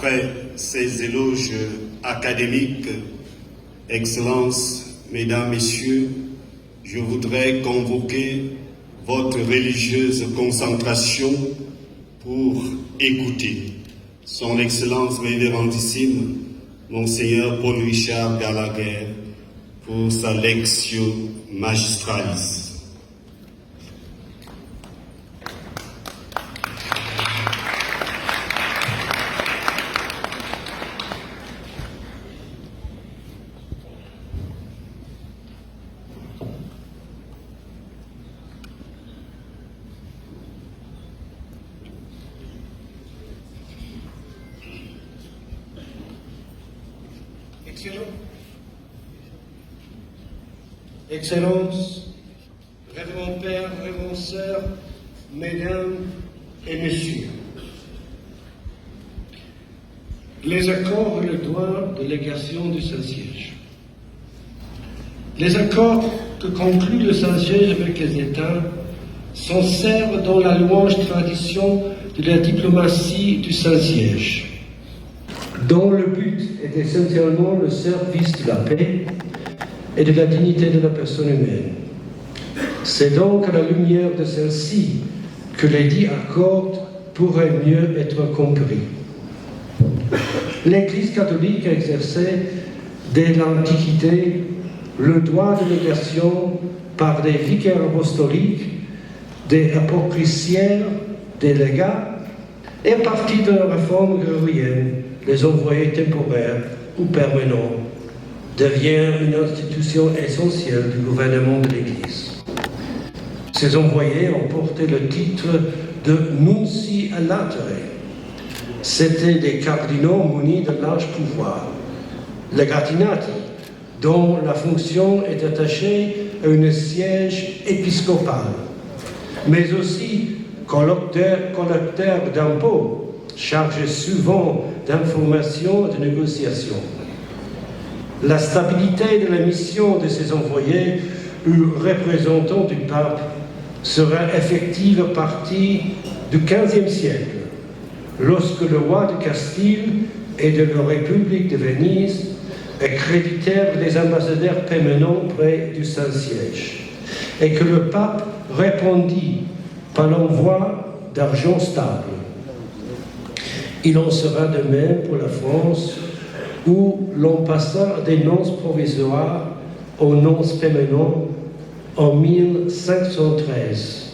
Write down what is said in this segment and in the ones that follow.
Après ces éloges académiques, Excellences, Mesdames, Messieurs, je voudrais convoquer votre religieuse concentration pour écouter Son Excellence Révérendissime, Monseigneur Paul Richard Gallagher, pour sa lectio magistralis. Excellences, Révérend Père, Révérend Sœur, Mesdames et Messieurs, les accords et le droit de légation du Saint-Siège. Les accords que conclut le Saint-Siège avec les États s'insèrent dans la louange tradition de la diplomatie du Saint-Siège, dont le but est essentiellement le service de la paix et de la dignité de la personne humaine. C'est donc à la lumière de celle-ci que les dits accords pourraient mieux être compris. L'Église catholique a exercé dès l'Antiquité le droit de légation par des vicaires apostoliques, des apocrisiaires, des légats, et à partir de la réforme grégorienne, les envoyés temporaires ou permanents devient une institution essentielle du gouvernement de l'Église. Ces envoyés ont porté le titre de nunci a latere. C'étaient des cardinaux munis de larges pouvoirs, legatinati, dont la fonction est attachée à un siège épiscopal, mais aussi collecteurs d'impôts, chargés souvent d'informations et de négociations. La stabilité de la mission de ces envoyés ou représentants du pape sera effective à partir du XVe siècle, lorsque le roi de Castille et de la République de Venise accréditèrent des ambassadeurs permanents près du Saint-Siège, et que le pape répondit par l'envoi d'argent stable. Il en sera de même pour la France, où l'on passa des nonces provisoires aux nonces permanents en 1513.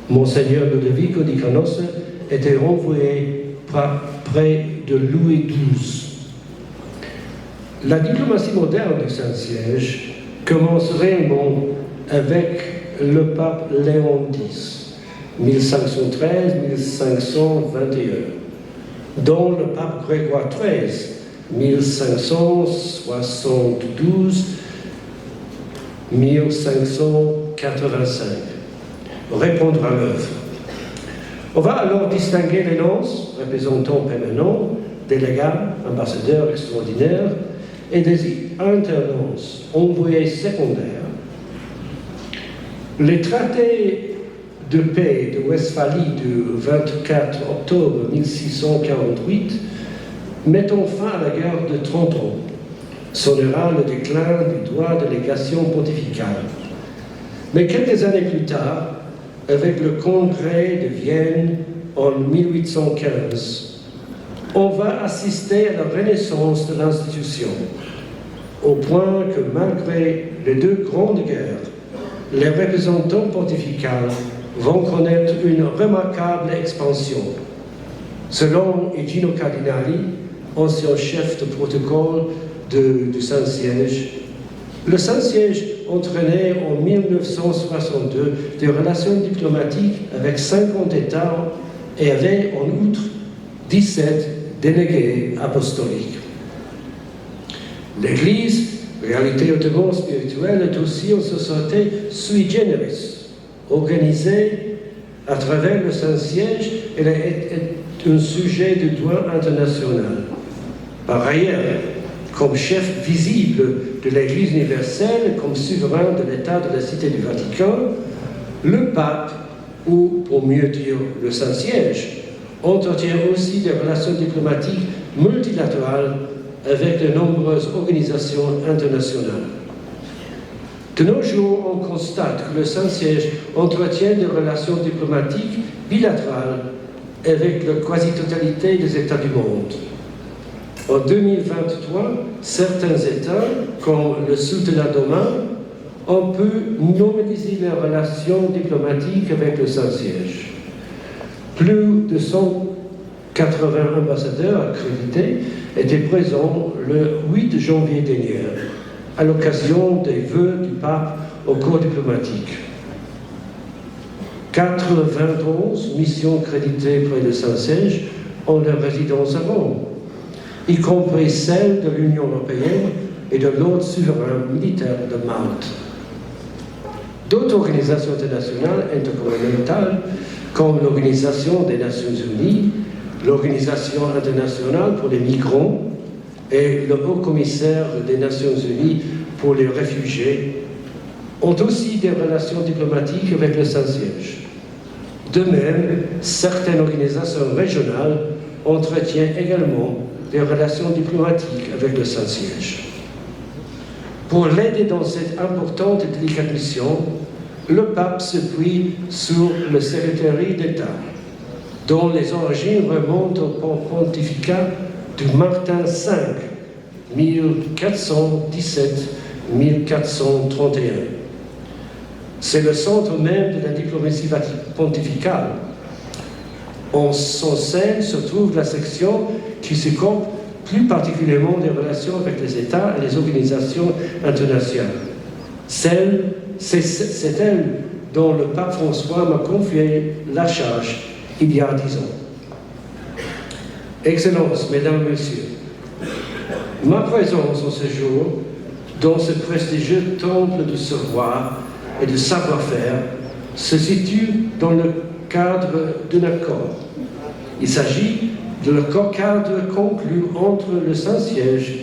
Monseigneur Ludovico di Canossa était renvoyé près de Louis XII. La diplomatie moderne du Saint-Siège commence réellement avec le pape Léon X, 1513-1521, dont le pape Grégoire XIII, 1572-1585, répondre à l'œuvre. On va alors distinguer les nonces, représentants permanents, délégats, ambassadeurs extraordinaires, et des internonces, envoyés secondaires. Les traités de paix de Westphalie du 24 octobre 1648 mettant fin à la guerre de 30 ans, sonnera le déclin du droit de légation pontificale. Mais quelques années plus tard, avec le Congrès de Vienne en 1815, on va assister à la renaissance de l'institution, au point que malgré les deux grandes guerres, les représentants pontificaux vont connaître une remarquable expansion. Selon Igino Cardinali, ancien chef de protocole du Saint-Siège, le Saint-Siège entraînait en 1962 des relations diplomatiques avec 50 États et avait en outre 17 délégués apostoliques. L'Église, réalité hautement spirituelle, est aussi une société sui generis, organisée à travers le Saint-Siège. Elle est un sujet de droit international. Par ailleurs, comme chef visible de l'Église universelle, comme souverain de l'État de la Cité du Vatican, le pape, ou pour mieux dire le Saint-Siège, entretient aussi des relations diplomatiques multilatérale avec de nombreuses organisations internationales. De nos jours, on constate que le Saint-Siège entretient des relations diplomatiques bilatérales avec la quasi-totalité des États du monde. En 2023, certains États, comme le Sultanat d'Oman, ont pu normaliser leurs relations diplomatiques avec le Saint-Siège. Plus de 180 ambassadeurs accrédités étaient présents le 8 janvier dernier, à l'occasion des vœux du pape au corps diplomatique. 91 missions créditées près de Saint-Siège ont leur résidence à Rome, y compris celle de l'Union européenne et de l'ordre souverain militaire de Malte. D'autres organisations internationales intergouvernementales, comme l'Organisation des Nations Unies, l'Organisation internationale pour les migrants et le Haut-Commissaire des Nations Unies pour les réfugiés, ont aussi des relations diplomatiques avec le Saint-Siège. De même, certaines organisations régionales entretiennent également des relations diplomatiques avec le Saint-Siège. Pour l'aider dans cette importante et délicate mission, le pape s'appuie sur le secrétariat d'État, dont les origines remontent au pontificat du Martin V, 1417-1431. C'est le centre même de la diplomatie pontificale. En son sein se trouve la section qui s'occupe plus particulièrement des relations avec les États et les organisations internationales. C'est elle dont le pape François m'a confié la charge il y a 10 ans. Excellences, Mesdames et Messieurs, ma présence en ce jour dans ce prestigieux temple du savoir et du savoir-faire se situe dans le cadre d'un accord. Il s'agit de l'accord cadre conclu entre le Saint-Siège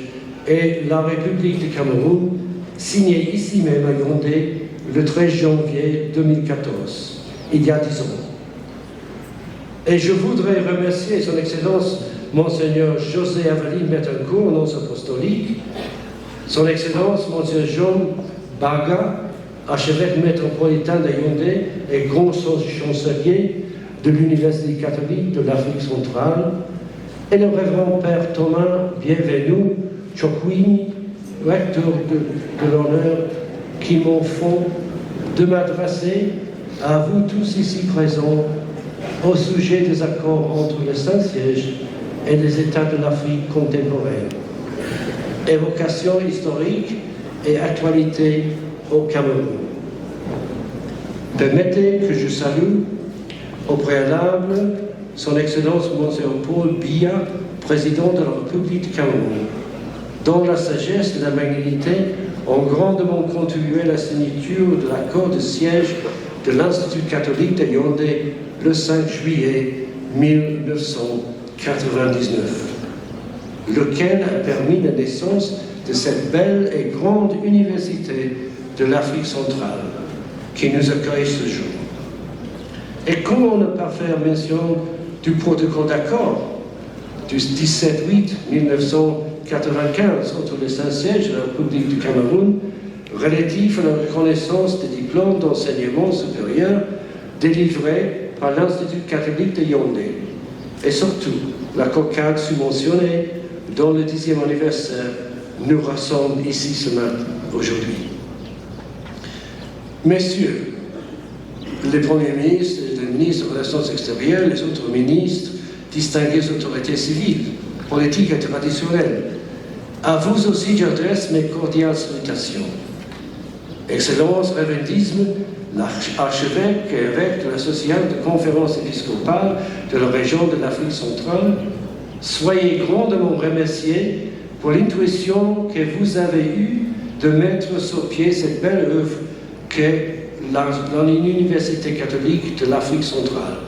et la République du Cameroun, signé ici même à Yaoundé le 13 janvier 2014, il y a 10 ans. Et je voudrais remercier Son Excellence Monseigneur José Aveline Bettencourt, nonce apostolique, Son Excellence Monseigneur John Baga, archevêque métropolitain de Yaoundé et grand chancelier de l'Université catholique de l'Afrique centrale, et le révérend Père Thomas Bienvenu Chokwini, recteur de l'honneur, qui m'en font de m'adresser à vous tous ici présents au sujet des accords entre le Saint-Siège et les États de l'Afrique contemporaine. Évocation historique et actualité au Cameroun. Permettez que je salue au préalable Son Excellence Monseigneur Paul Biya, président de la République du Cameroun, dont la sagesse et la magnanimité ont grandement contribué à la signature de l'accord de siège de l'Institut catholique de Yaoundé le 5 juillet 1999, lequel a permis la naissance de cette belle et grande université de l'Afrique centrale qui nous accueille ce jour. Et comment ne pas faire mention du protocole d'accord du 17/8/1995 entre le Saint-Siège et la République du Cameroun relatif à la reconnaissance des diplômes d'enseignement supérieur délivrés par l'Institut catholique de Yaoundé, et surtout l'accord cadre subventionné dont le 10e anniversaire nous rassemble ici ce matin, aujourd'hui. Messieurs les premiers ministres, les ministres des Relations extérieures, les autres ministres, distinguées autorités civiles, politiques et traditionnelles, à vous aussi j'adresse mes cordiales salutations. Excellence, révérendisme, l'archevêque et évêque de la Société de conférence épiscopale de la région de l'Afrique centrale, soyez grandement remerciés pour l'intuition que vous avez eue de mettre sur pied cette belle œuvre qu'est l'Université catholique de l'Afrique centrale,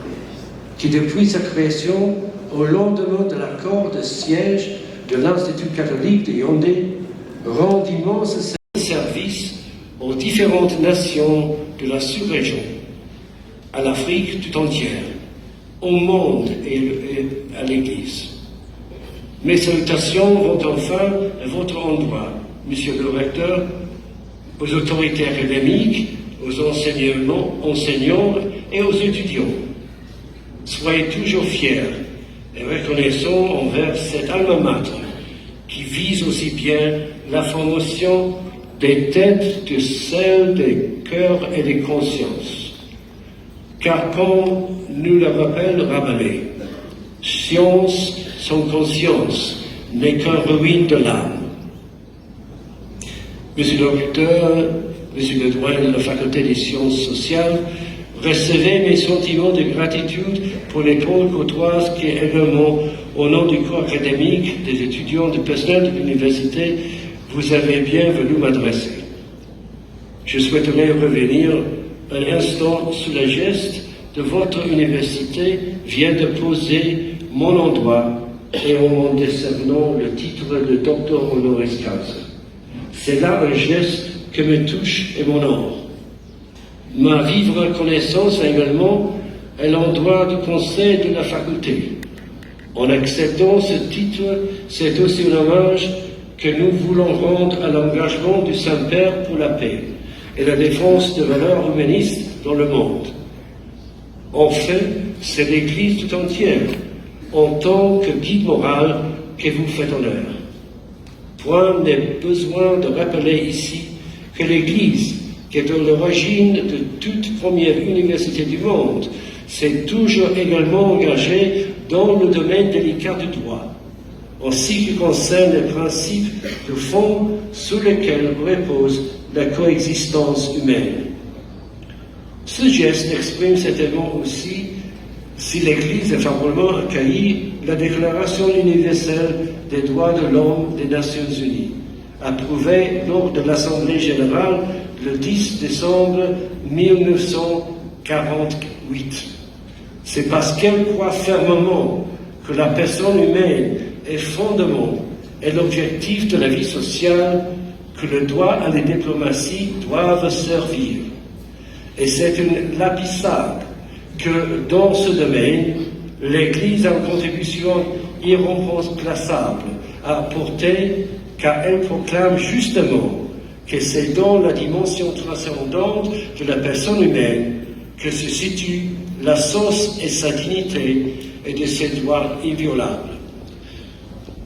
qui depuis sa création, au lendemain de l'accord de siège de l'Institut catholique de Yaoundé, rend d'immenses services aux différentes nations de la sous-région, à l'Afrique tout entière, au monde et à l'Église. Mes salutations vont enfin à votre endroit, Monsieur le Recteur, aux autorités académiques, aux enseignants et aux étudiants. Soyez toujours fiers et reconnaissants envers cet alma mater qui vise aussi bien la formation des têtes que celle des cœurs et des consciences. Car comme nous le rappelle Rabelais, science sans conscience n'est qu'un ruine de l'âme. Monsieur le Recteur, Monsieur le Doyen de la Faculté des Sciences Sociales, recevez mes sentiments de gratitude pour les paroles courtoises qui également, au nom du corps académique, des étudiants, du personnel de l'université, vous avez bien voulu m'adresser. Je souhaiterais revenir un instant sur le geste de votre université vient de poser mon endroit et en m'en décernant le titre de docteur honoris causa. C'est là un geste que me touche et m'honore. Ma vive reconnaissance également à l'endroit du conseil de la faculté. En acceptant ce titre, c'est aussi un hommage que nous voulons rendre à l'engagement du Saint-Père pour la paix et la défense de valeurs humanistes dans le monde. En fait, c'est l'Église tout entière, en tant que guide moral, que vous faites honneur. Point n'est besoin de rappeler ici que l'Église, qui est à l'origine de toute première université du monde, s'est toujours également engagée dans le domaine délicat du droit, en ce qui concerne les principes de fond sur lesquels repose la coexistence humaine. Ce geste exprime certainement aussi si l'Église a favorablement accueilli la Déclaration universelle des droits de l'homme des Nations Unies, approuvée lors de l'Assemblée générale le 10 décembre 1948. C'est parce qu'elle croit fermement que la personne humaine est fondement et l'objectif de la vie sociale que le droit et la diplomatie doivent servir. Et c'est une lapissade que dans ce domaine, l'Église a une contribution irremplaçable à apporter, car elle proclame justement que c'est dans la dimension transcendante de la personne humaine que se situe la source et sa dignité et de ses droits inviolables.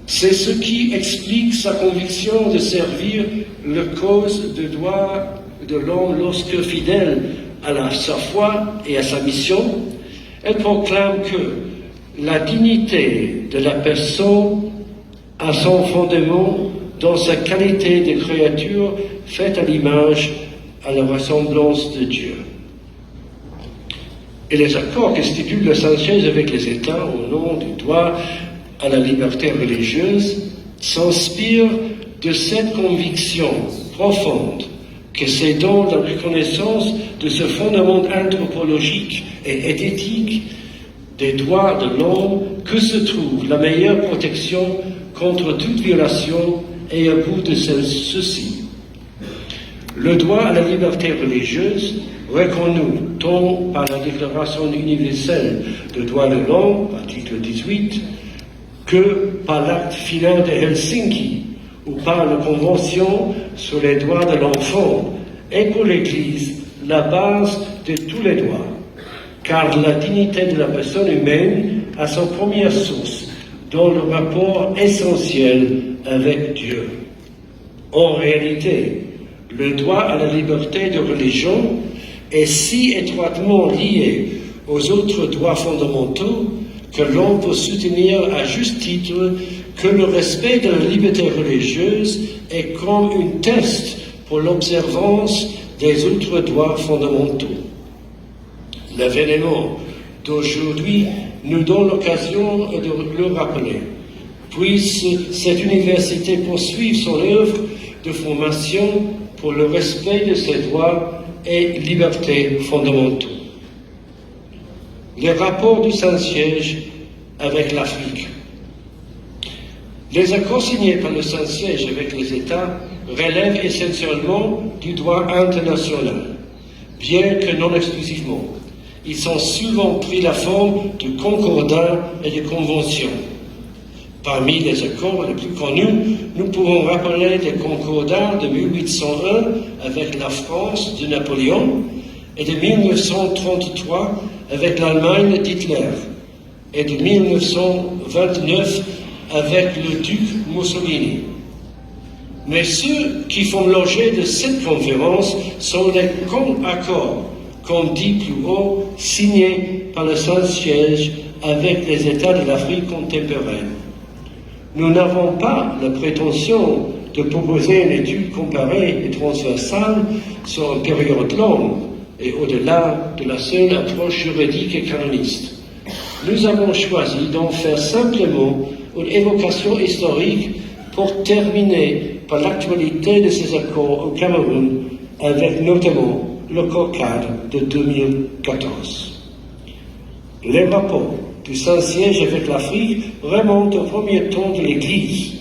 C'est ce qui explique sa conviction de servir la cause des droits de l'homme lorsque, fidèle à sa foi et à sa mission, elle proclame que la dignité de la personne a son fondement dans sa qualité de créature faite à l'image, à la ressemblance de Dieu. Et les accords que stipule le Saint-Siège avec les États au nom du droit à la liberté religieuse s'inspirent de cette conviction profonde que c'est dans la reconnaissance de ce fondement anthropologique et éthique des droits de l'homme que se trouve la meilleure protection contre toute violation et abus de ceci. Le droit à la liberté religieuse, reconnu tant par la Déclaration universelle des droits de l'homme, article 18, que par l'acte final de Helsinki, ou par la Convention sur les droits de l'enfant, est pour l'Église la base de tous les droits, car la dignité de la personne humaine a son première source dans le rapport essentiel avec Dieu. En réalité, le droit à la liberté de religion est si étroitement lié aux autres droits fondamentaux que l'on peut soutenir à juste titre que le respect de la liberté religieuse est comme un test pour l'observance des autres droits fondamentaux. L'événement d'aujourd'hui nous donne l'occasion de le rappeler. Puisse cette université poursuivre son œuvre de formation pour le respect de ses droits et libertés fondamentaux. Les rapports du Saint-Siège avec l'Afrique. Les accords signés par le Saint-Siège avec les États relèvent essentiellement du droit international, bien que non exclusivement. Ils ont souvent pris la forme de concordats et de conventions. Parmi les accords les plus connus, nous pouvons rappeler les concordats de 1801 avec la France de Napoléon et de 1933 avec l'Allemagne d'Hitler et de 1929 avec le duc Mussolini. Mais ceux qui font l'objet de cette conférence sont les accords, comme dit plus haut, signés par le Saint-Siège avec les États de l'Afrique contemporaine. Nous n'avons pas la prétention de proposer une étude comparée et transversale sur une période longue et au-delà de la seule approche juridique et canoniste. Nous avons choisi d'en faire simplement une évocation historique pour terminer par l'actualité de ces accords au Cameroun, avec notamment le cadre de 2014. Les rapports du Saint-Siège avec l'Afrique remontent au premier temps de l'Église,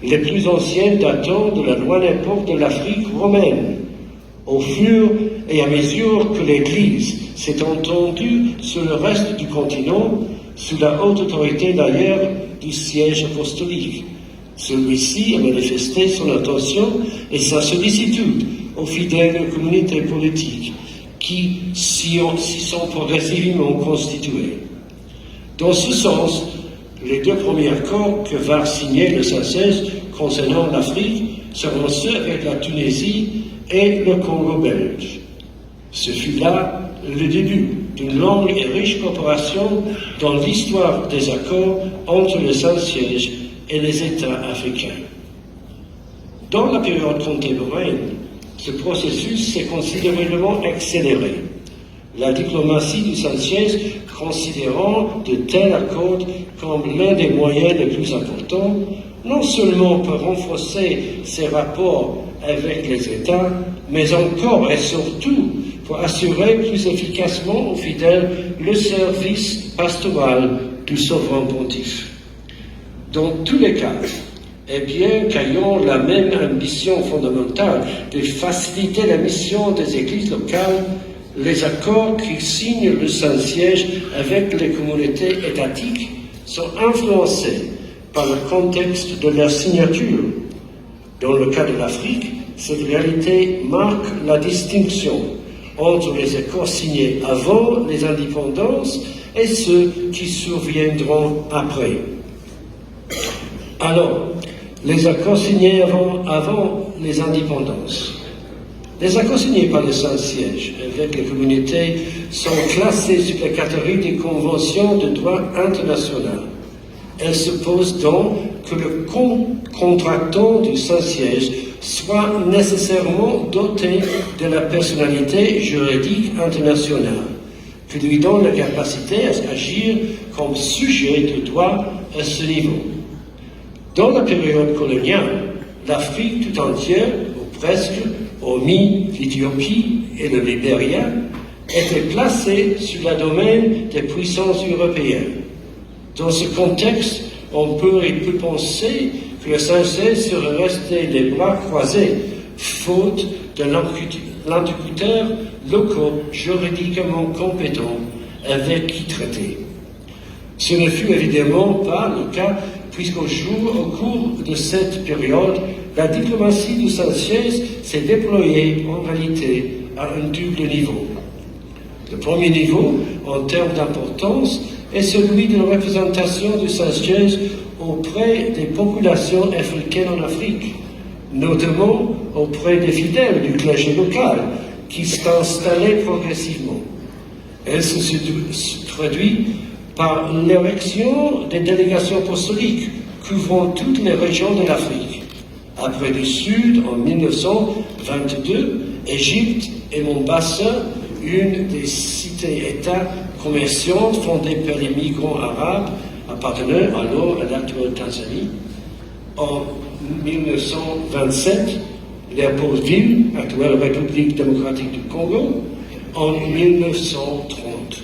les plus anciennes datant de la lointaine époque de l'Afrique romaine. Au fur et à mesure que l'Église s'est entendue sur le reste du continent, sous la haute autorité d'ailleurs du siège apostolique, celui-ci a manifesté son attention et sa sollicitude aux fidèles communautés politiques qui s'y sont progressivement constituées. Dans ce sens, les deux premiers accords que va signer le Saint-Siège concernant l'Afrique seront ceux avec la Tunisie et le Congo belge. Ce fut là le début d'une longue et riche coopération dans l'histoire des accords entre le Saint-Siège et les États africains. Dans la période contemporaine, ce processus s'est considérablement accéléré. La diplomatie du Saint-Siège, considérant de tels accords comme l'un des moyens les plus importants, non seulement pour renforcer ses rapports avec les États, mais encore et surtout pour assurer plus efficacement aux fidèles le service pastoral du souverain pontife. Dans tous les cas, et bien qu'ayant la même ambition fondamentale de faciliter la mission des églises locales, les accords qui signent le Saint-Siège avec les communautés étatiques sont influencés par le contexte de leur signature. Dans le cas de l'Afrique, cette réalité marque la distinction entre les accords signés avant les indépendances et ceux qui surviendront après. Alors, les accords signés avant les indépendances. Les accords signés par le Saint-Siège avec les communautés sont classés sous la catégorie des conventions de droit international. Elles supposent donc que le contractant du Saint-Siège soit nécessairement doté de la personnalité juridique internationale, qui lui donne la capacité à agir comme sujet de droit à ce niveau. Dans la période coloniale, l'Afrique tout entière, ou presque, hormis l'Éthiopie et le Libéria, était placée sous le domaine des puissances européennes. Dans ce contexte, on peut penser que le Saint-Siège serait resté les bras croisés, faute de l'interlocuteur locaux juridiquement compétents avec qui traiter. Ce ne fut évidemment pas le cas, puisqu'au cours de cette période, la diplomatie du Saint-Siège s'est déployée en réalité à un double niveau. Le premier niveau, en termes d'importance, est celui de la représentation du Saint-Siège auprès des populations africaines en Afrique, notamment auprès des fidèles du clergé local qui s'installaient progressivement. Elle se traduit par l'érection des délégations apostoliques couvrant toutes les régions de l'Afrique. Après du Sud, en 1922, Égypte et Mombasa, une des cités-États commerçantes fondées par les migrants arabes appartenant alors à l'actuelle Tanzanie. En 1927, Léopoldville, actuelle République démocratique du Congo, en 1930.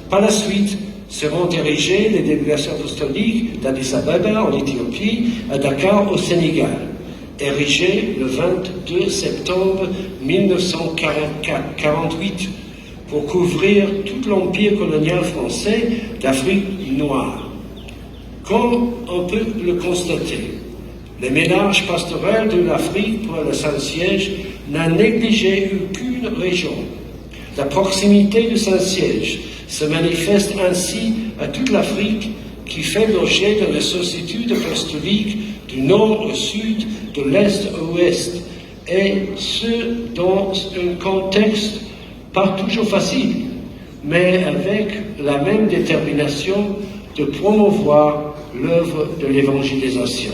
Par la suite, seront érigées les délégations apostoliques d'Addis Abeba en Éthiopie à Dakar au Sénégal, érigées le 22 septembre 1948 pour couvrir tout l'empire colonial français d'Afrique noire. Comme on peut le constater, le ménage pastoral de l'Afrique pour le Saint-Siège n'a négligé aucune région. La proximité du Saint-Siège se manifeste ainsi à toute l'Afrique qui fait l'objet de la sollicitude apostolique du nord au sud, de l'est à l'ouest, et ce dans un contexte pas toujours facile, mais avec la même détermination de promouvoir l'œuvre de l'évangélisation.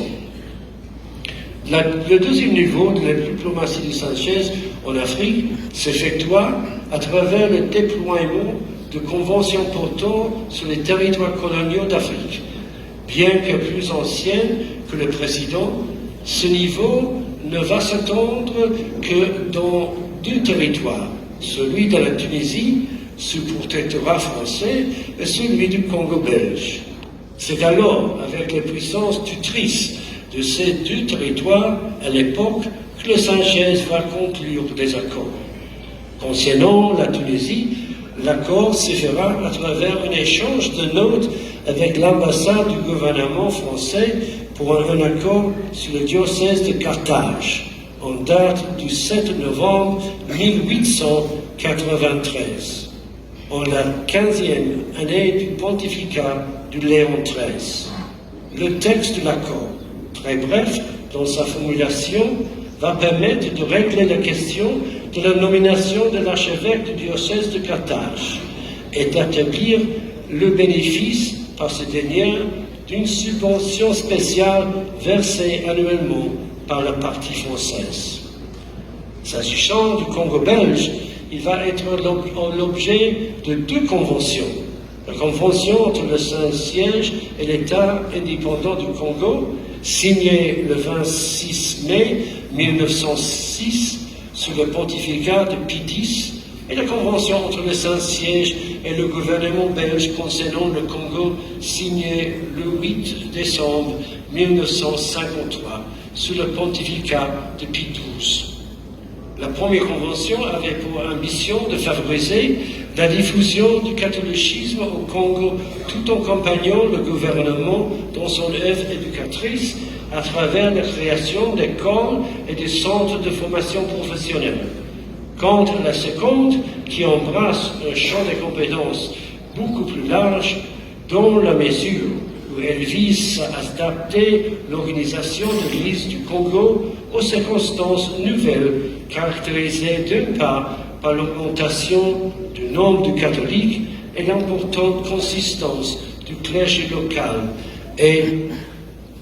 Le deuxième niveau de la diplomatie du Saint-Siège en Afrique s'effectua à travers le déploiement de conventions portant sur les territoires coloniaux d'Afrique. Bien que plus ancienne que le précédent, ce niveau ne va s'étendre que dans deux territoires, celui de la Tunisie, sous protectorat français, et celui du Congo belge. C'est alors avec les puissances tutrices de ces deux territoires, à l'époque, que le Saint-Siège va conclure des accords. Concernant la Tunisie, l'accord se fera à travers un échange de notes avec l'ambassade du gouvernement français pour un accord sur le diocèse de Carthage, en date du 7 novembre 1893, en la 15e année du pontificat de Léon XIII. Le texte de l'accord, très bref dans sa formulation, va permettre de régler la question de la nomination de l'archevêque du diocèse de Carthage et d'établir le bénéfice par ce dernier d'une subvention spéciale versée annuellement par la partie française. S'agissant du Congo belge, il va être l'objet de deux conventions. La convention entre le Saint-Siège et l'État indépendant du Congo, signée le 26 mai 1906 sous le pontificat de Pie X, et la convention entre le Saint-Siège et le gouvernement belge concernant le Congo, signée le 8 décembre 1953 sous le pontificat de Pie XII. La première convention avait pour ambition de favoriser la diffusion du catholicisme au Congo tout en accompagnant le gouvernement dans son œuvre éducatrice à travers la création d'écoles et de centres de formation professionnelle. Quant à la seconde, qui embrasse un champ de compétences beaucoup plus large, dans la mesure où elle vise à adapter l'organisation de l'Église du Congo aux circonstances nouvelles, caractérisées d'une part par l'augmentation du nombre de catholiques et l'importante consistance du clergé local, et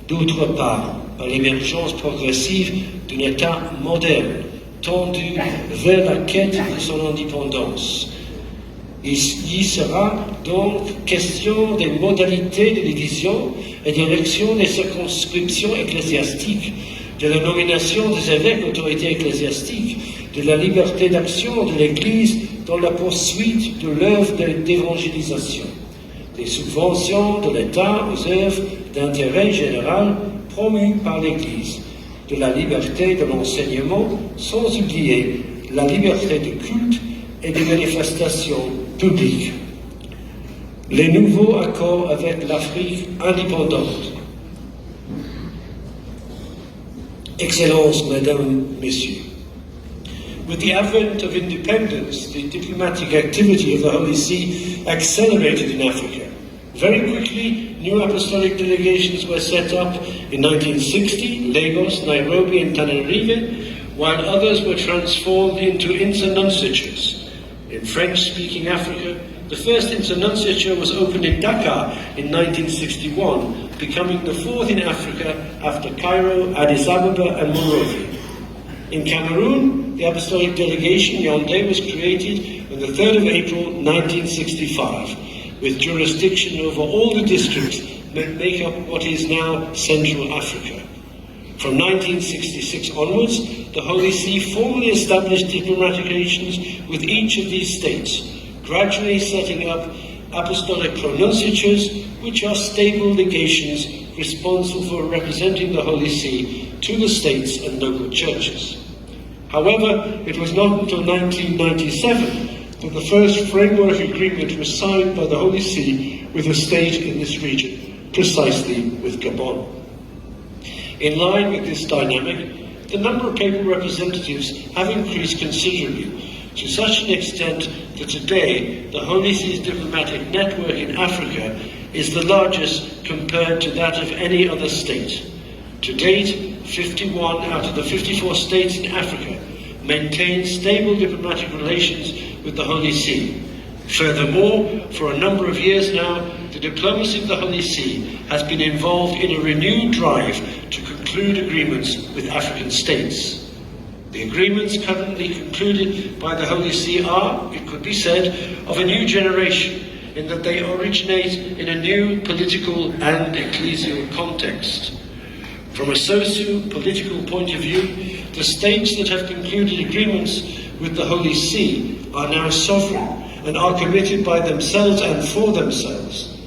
d'autre part par l'émergence progressive d'un État moderne, tendu vers la quête de son indépendance. Il y sera donc question des modalités de division et d'élection des circonscriptions ecclésiastiques, de la nomination des évêques autorités ecclésiastiques, de la liberté d'action de l'Église dans la poursuite de l'œuvre d'évangélisation, des subventions de l'État aux œuvres d'intérêt général promues par l'Église, de la liberté de l'enseignement, sans oublier la liberté de culte et de manifestation publique. Les nouveaux accords avec l'Afrique indépendante. Excellences, Mesdames, Messieurs, with the advent of independence, the diplomatic activity of the Holy See accelerated in Africa. Very quickly, new apostolic delegations were set up in 1960, Lagos, Nairobi, and Tanarive, while others were transformed into internunciatures. In French-speaking Africa, the first internunciature was opened in Dakar in 1961, becoming the fourth in Africa after Cairo, Addis Ababa, and Monrovia. In Cameroon, the apostolic delegation Yaoundé was created on the 3rd of April 1965, with jurisdiction over all the districts that make up what is now Central Africa. From 1966 onwards, the Holy See formally established diplomatic relations with each of these states, gradually setting up apostolic pronunciatures, which are stable legations responsible for representing the Holy See to the states and local churches. However, it was not until 1997 that the first framework agreement was signed by the Holy See with a state in this region, precisely with Gabon. In line with this dynamic, the number of papal representatives have increased considerably, to such an extent that today the Holy See's diplomatic network in Africa is the largest compared to that of any other state. To date, 51 out of the 54 states in Africa maintain stable diplomatic relations with the Holy See. Furthermore, for a number of years now, the diplomacy of the Holy See has been involved in a renewed drive to conclude agreements with African states. The agreements currently concluded by the Holy See are, it could be said, of a new generation, in that they originate in a new political and ecclesial context. From a socio-political point of view, the states that have concluded agreements with the Holy See are now sovereign and are committed by themselves and for themselves.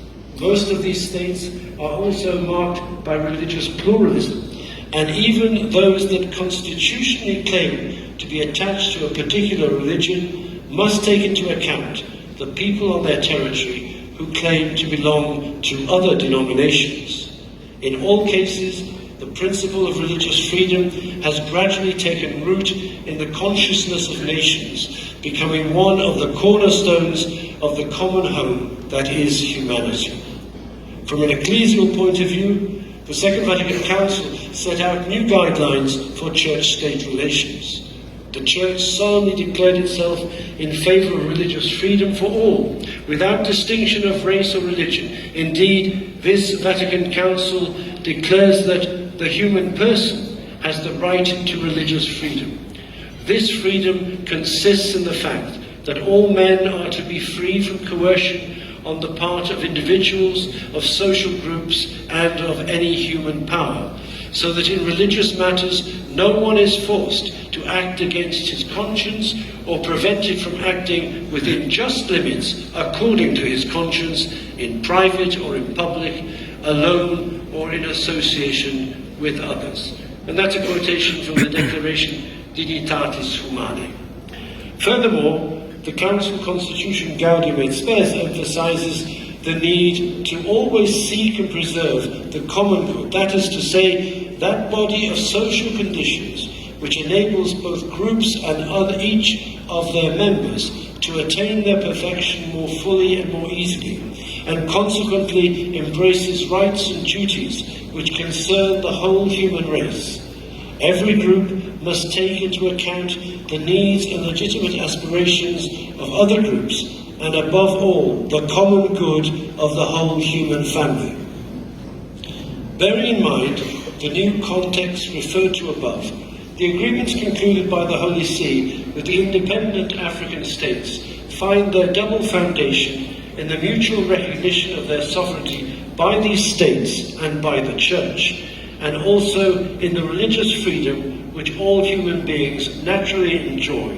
Most of these states are also marked by religious pluralism, and even those that constitutionally claim to be attached to a particular religion must take into account the people on their territory who claim to belong to other denominations. In all cases, the principle of religious freedom has gradually taken root in the consciousness of nations, becoming one of the cornerstones of the common home that is humanity. From an ecclesial point of view, the Second Vatican Council set out new guidelines for church-state relations. The Church solemnly declared itself in favour of religious freedom for all, without distinction of race or religion. Indeed, this Vatican Council declares that the human person has the right to religious freedom. This freedom consists in the fact that all men are to be free from coercion on the part of individuals, of social groups, and of any human power, so that in religious matters no one is forced to act against his conscience or prevented from acting within just limits according to his conscience, in private or in public, alone or in association with others. And that's a quotation from the Declaration Dignitatis Humanae. Furthermore, the Council Constitution Gaudium et Spes emphasizes the need to always seek and preserve the common good, that is to say, that body of social conditions which enables both groups and each of their members to attain their perfection more fully and more easily, and consequently embraces rights and duties which concern the whole human race. Every group must take into account the needs and legitimate aspirations of other groups, and above all, the common good of the whole human family. Bearing in mind the new context referred to above, the agreements concluded by the Holy See with the independent African states find their double foundation in the mutual recognition of their sovereignty by these states and by the Church, and also in the religious freedom which all human beings naturally enjoy,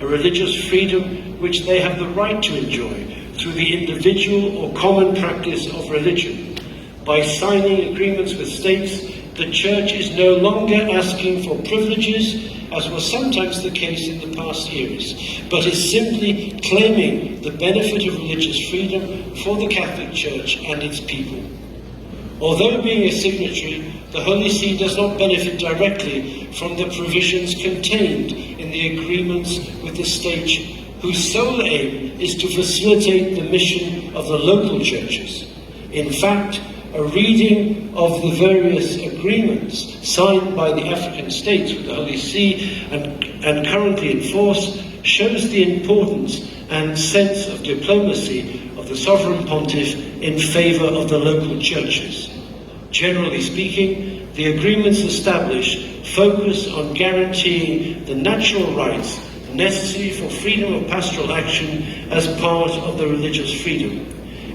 a religious freedom which they have the right to enjoy through the individual or common practice of religion. By signing agreements with states, the Church is no longer asking for privileges, as was sometimes the case in the past years, but is simply claiming the benefit of religious freedom for the Catholic Church and its people. Although being a signatory, the Holy See does not benefit directly from the provisions contained in the agreements with the states, whose sole aim is to facilitate the mission of the local churches. In fact, a reading of the various agreements signed by the African states with the Holy See and currently in force shows the importance and sense of diplomacy of the Sovereign Pontiff in favour of the local churches. Generally speaking, the agreements established focus on guaranteeing the natural rights necessary for freedom of pastoral action as part of the religious freedom.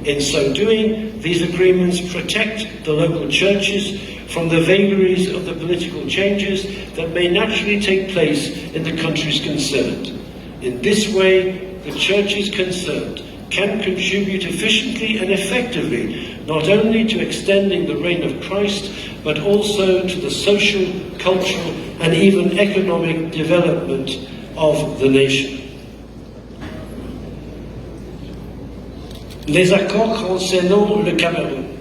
In so doing, these agreements protect the local churches from the vagaries of the political changes that may naturally take place in the countries concerned. In this way, the churches concerned can contribute efficiently and effectively not only to extending the reign of Christ, but also to the social, cultural, and even economic development of the nation. Les accords concernant le Cameroun.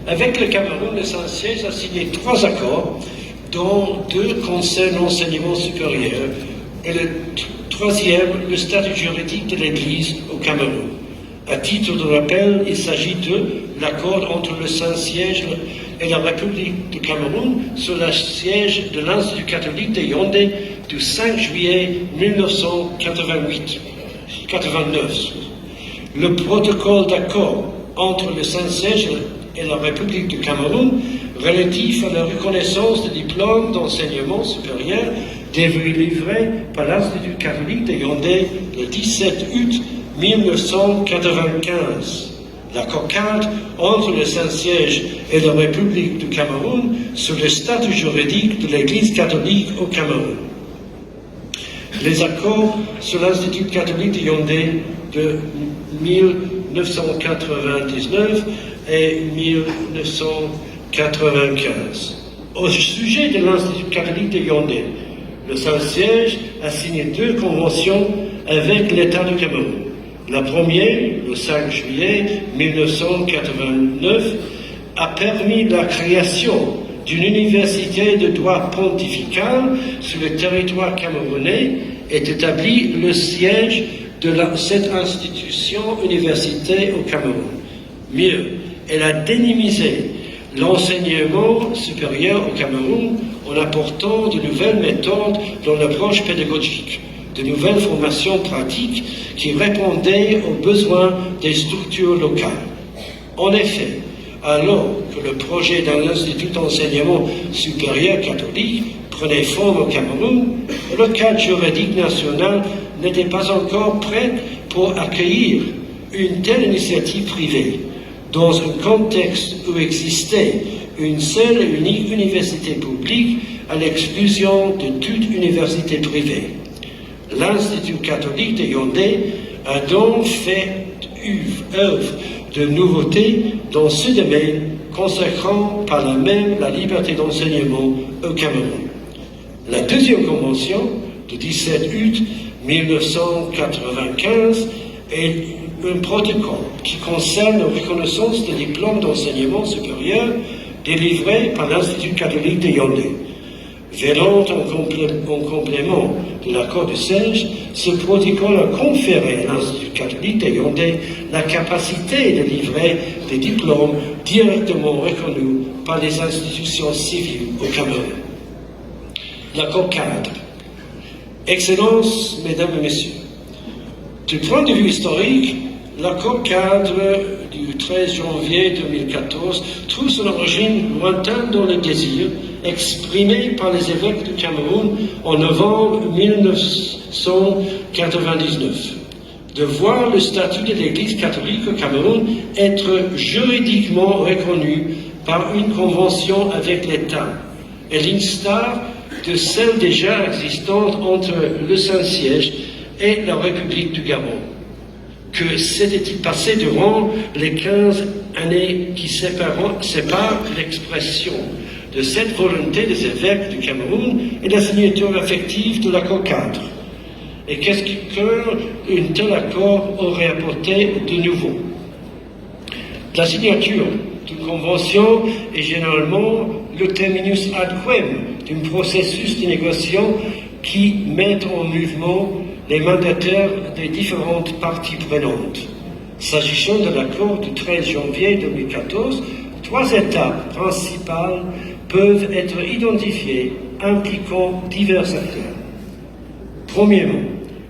Avec le Cameroun, le Saint-Siège a signé 3 accords, dont 2 concernent l'enseignement supérieur et le 3e, le statut juridique de l'Église au Cameroun. À titre de rappel, il s'agit de l'accord entre le Saint-Siège et la République du Cameroun sur le siège de l'Institut catholique de Yaoundé du 5 juillet 1989. Le protocole d'accord entre le Saint-Siège et la République du Cameroun relatif à la reconnaissance des diplômes d'enseignement supérieur délivrés par l'Institut catholique de Yaoundé le 17 août 1995. L'accord cadre entre le Saint-Siège et la République du Cameroun sur le statut juridique de l'Église catholique au Cameroun. Les accords sur l'Institut catholique de Yaoundé de 1999 et 1995. Au sujet de l'Institut catholique de Yaoundé, le Saint-Siège a signé 2 conventions avec l'État du Cameroun. La première, le 5 juillet 1989, a permis la création d'une université de droit pontifical sur le territoire camerounais et établi le siège de cette institution universitaire au Cameroun. Mieux, elle a dynamisé l'enseignement supérieur au Cameroun en apportant de nouvelles méthodes dans l'approche pédagogique, de nouvelles formations pratiques qui répondaient aux besoins des structures locales. En effet, alors que le projet d'un institut d'enseignement supérieur catholique prenait forme au Cameroun, le cadre juridique national n'était pas encore prêt pour accueillir une telle initiative privée, dans un contexte où existait une seule et unique université publique à l'exclusion de toute université privée. L'Institut catholique de Yaoundé a donc fait œuvre de nouveauté dans ce domaine, consacrant par là même la liberté d'enseignement au Cameroun. La deuxième convention, du 17 août 1995, est un protocole qui concerne la reconnaissance des diplômes d'enseignement supérieur délivrés par l'Institut catholique de Yaoundé. Venant en complément de l'accord de siège, ce protocole a conféré à l'Institut catholique de Yaoundé la capacité de livrer des diplômes directement reconnus par les institutions civiles au Cameroun. L'accord cadre. Excellences, Mesdames et Messieurs, du point de vue historique, l'accord cadre du 13 janvier 2014 trouve son origine lointaine dans le désir exprimé par les évêques du Cameroun en novembre 1999 de voir le statut de l'Église catholique au Cameroun être juridiquement reconnu par une convention avec l'État, à l'instar de celle déjà existante entre le Saint-Siège et la République du Gabon. Que s'était-il passé durant les 15 années qui séparent l'expression de cette volonté des évêques du Cameroun et la signature effective de l'accord cadre? Et qu'est-ce qu'un tel accord aurait apporté de nouveau? La signature d'une convention est généralement le terminus ad quem d'un processus de négociation qui met en mouvement les mandataires des différentes parties prenantes. S'agissant de l'accord du 13 janvier 2014, 3 étapes principales peuvent être identifiées, impliquant divers acteurs. Premièrement,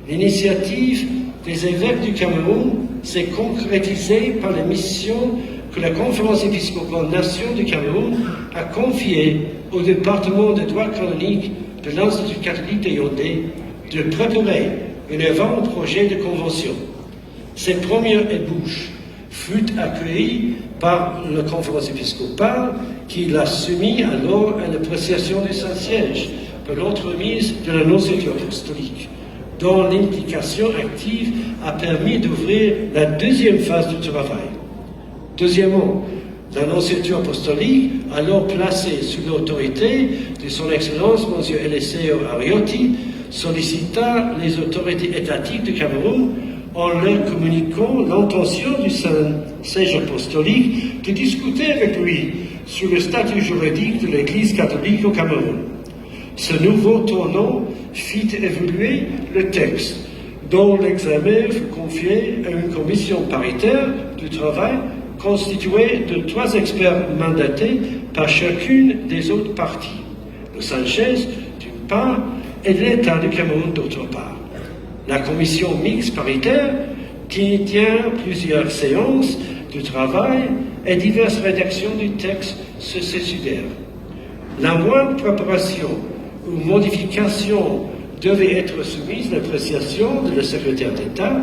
l'initiative des évêques du Cameroun s'est concrétisée par la mission que la Conférence épiscopale Nation du Cameroun a confiée au département de droit canonique de l'Institut catholique de Yaoundé de préparer un avant-projet de convention. Cette première ébauche fut accueillie par la Conférence épiscopale qui l'a soumis alors à l'appréciation du Saint-Siège pour l'entremise de l'annonciature apostolique, dont l'implication active a permis d'ouvrir la deuxième phase du travail. Deuxièmement, l'annonciature apostolique, alors placée sous l'autorité de son Excellence, M. Eliseo Ariotti, sollicita les autorités étatiques du Cameroun en leur communiquant l'intention du Saint-Siège apostolique de discuter avec lui sur le statut juridique de l'Église catholique au Cameroun. Ce nouveau tournant fit évoluer le texte, dont l'examen fut confié à une commission paritaire du travail constituée de 3 experts mandatés par chacune des autres parties, le Saint-Siège d'une part et l'État du Cameroun d'autre part. La commission mixte paritaire, qui tient plusieurs séances de travail et diverses rédactions du texte, se succédèrent. La moindre préparation ou modification devait être soumise à l'appréciation de le secrétaire d'État